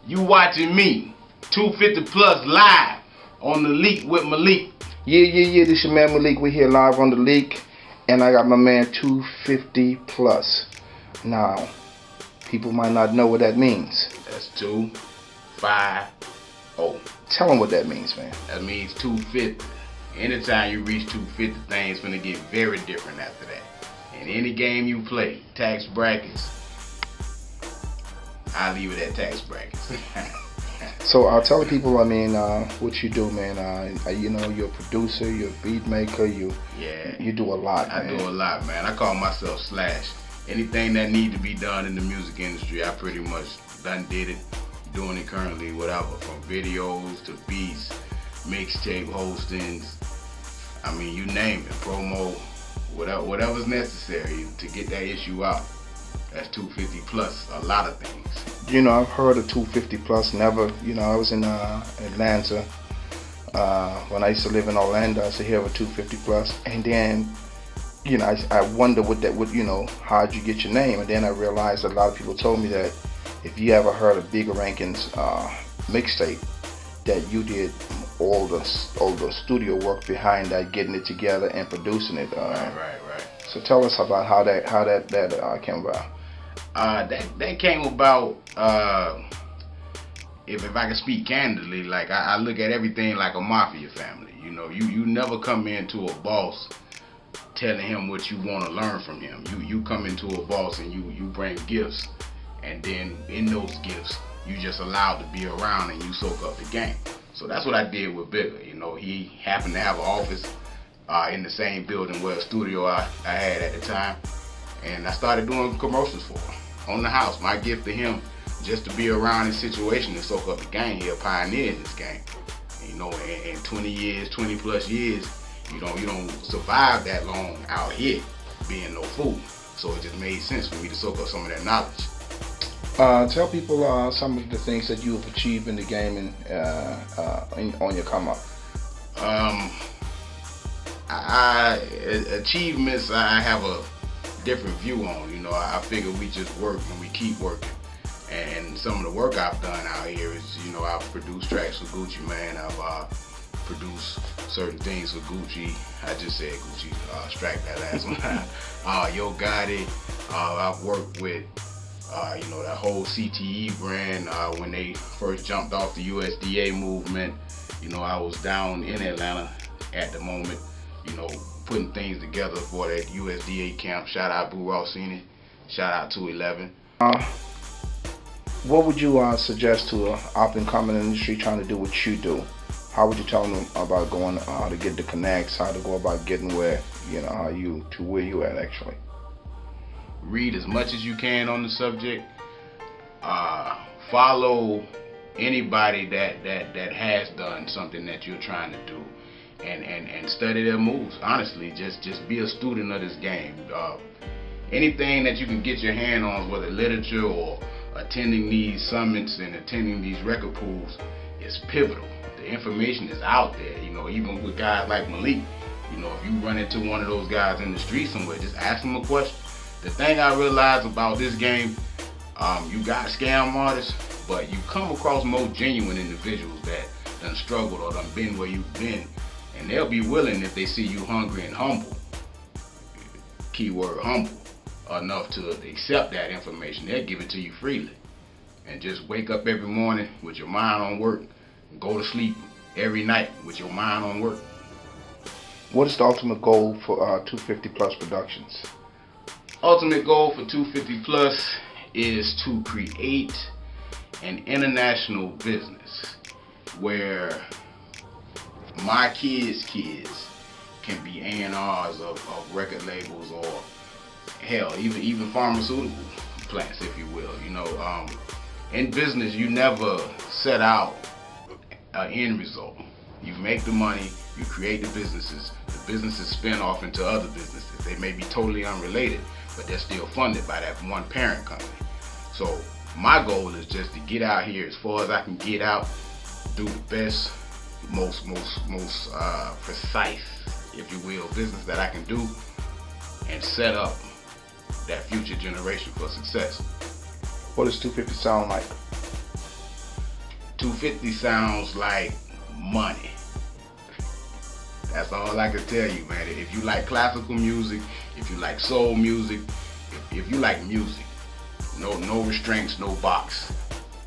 You watching me, 250 Plus live on the Leak with Malik. Yeah. This your man Malik. We're here live on the Leak, and I got my man 250 Plus. Now, people might not know what that means. That's 250. Tell them what that means, man. That means 250. Anytime you reach 250, things gonna get very different after that. In any game you play, tax brackets, I leave it at tax brackets. So I'll tell the people, what you do, man. You're a producer, you're a beat maker, you do a lot, man. I do a lot, man. I call myself Slash. Anything that need to be done in the music industry, I pretty much done did it, doing it currently, whatever, from videos to beats, mixtape hostings, you name it, promo, whatever's necessary to get that issue out. That's 250 Plus, a lot of things. I've heard of 250 Plus, never, I was in Atlanta, when I used to live in Orlando, I used to hear of a 250 Plus, and then, I wonder how'd you get your name, and then I realized a lot of people told me that if you ever heard of Bigger Rankins mixtape, that you did all the studio work behind that, getting it together and producing it. Right. So tell us about how that came about. That came about. If I can speak candidly, like I look at everything like a mafia family. You never come into a boss telling him what you want to learn from him. You come into a boss and you bring gifts, and then in those gifts you just allowed to be around and you soak up the game. So that's what I did with Bigger. He happened to have an office in the same building where a studio I had at the time, and I started doing commercials for him on the house. My gift to him, just to be around his situation and soak up the game. He a pioneer in this game. In 20 plus years, you don't survive that long out here being no fool. So it just made sense for me to soak up some of that knowledge. Tell people some of the things that you have achieved in the game and on your come up. Achievements I have a different view on. I figure we just work and we keep working. And some of the work I've done out here is, I've produced tracks for Gucci Mane. I've produced certain things for Gucci. I just said Gucci, strike that last one. Yo Gotti. I've worked with that whole CTE brand when they first jumped off the USDA movement. I was down in Atlanta at the moment, putting things together for that USDA camp. Shout out Boo Rossini, shout out 211. What would you suggest to an up-and-coming industry trying to do what you do? How would you tell them about going, how to get the connects, how to go about getting where, to where you at actually? Read as much as you can on the subject. Follow anybody that has done something that you're trying to do, and study their moves. Honestly, just be a student of this game. Anything that you can get your hand on, whether literature or attending these summits and attending these record pools, is pivotal. The information is out there. Even with guys like Malik, if you run into one of those guys in the street somewhere, just ask them a question. The thing I realized about this game, you got scam artists, but you come across more genuine individuals that done struggled or done been where you've been, and they'll be willing, if they see you hungry and humble, keyword humble, enough to accept that information. They'll give it to you freely. And just wake up every morning with your mind on work, and go to sleep every night with your mind on work. What is the ultimate goal for 250 Plus Productions? Ultimate goal for 250 Plus is to create an international business where my kids' can be A&Rs of record labels, or hell, even pharmaceutical plants, if you will. In business, you never set out an end result. You make the money, you create the businesses spin off into other businesses. They may be totally unrelated, but they're still funded by that one parent company. So my goal is just to get out here as far as I can get out, do the best, most precise, if you will, business that I can do, and set up that future generation for success. What does 250 sound like? 250 sounds like money. That's all I can tell you, man. If you like classical music, if you like soul music, if you like music, no restraints, no box.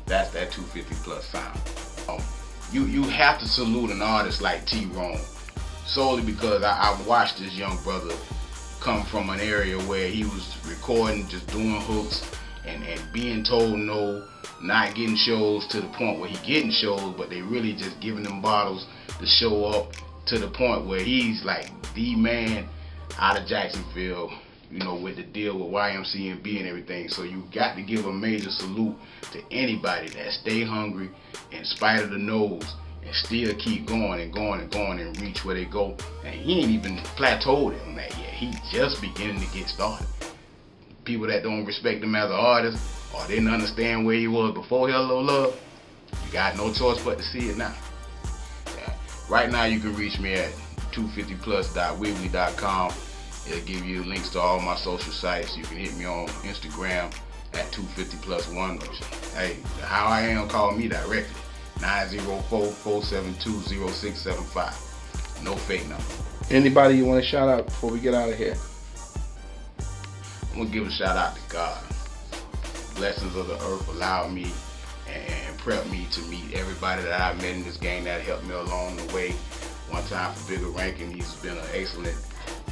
That's that 250 plus sound. You have to salute an artist like T-Rone, solely because I watched this young brother come from an area where he was recording, just doing hooks, and being told no, not getting shows, to the point where he getting shows, but they really just giving him bottles to show up, to the point where he's like the man out of Jacksonville, with the deal with YMCMB and everything. So you got to give a major salute to anybody that stay hungry in spite of the no's and still keep going and going and going and reach where they go. And he ain't even plateaued on that yet. He just beginning to get started. People that don't respect him as an artist or didn't understand where he was before Hello Love, you got no choice but to see it now. Right now you can reach me at 250plus.weebly.com. It'll give you links to all my social sites. You can hit me on Instagram at 250plus1. Hey, how I am, call me directly. 904-472-0675. No fake number. Anybody you want to shout out before we get out of here? I'm going to give a shout out to God. Blessings of the earth allowed me and prepped me to meet everybody that I've met in this game that helped me along the way. One time for Bigger Rankin, he's been an excellent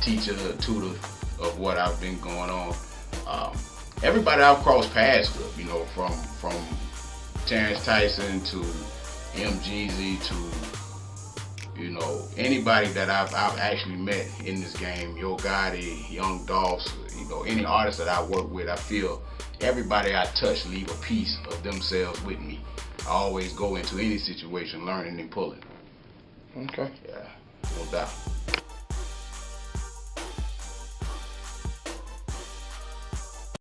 teacher, tutor of what I've been going on. Everybody I've crossed paths with, from Terrence Tyson to MGZ to, anybody that I've actually met in this game, Yo Gotti, Young Dolphs, any artist that I work with, I feel everybody I touch leave a piece of themselves with me. I always go into any situation learning and pulling. Okay. Yeah, no doubt.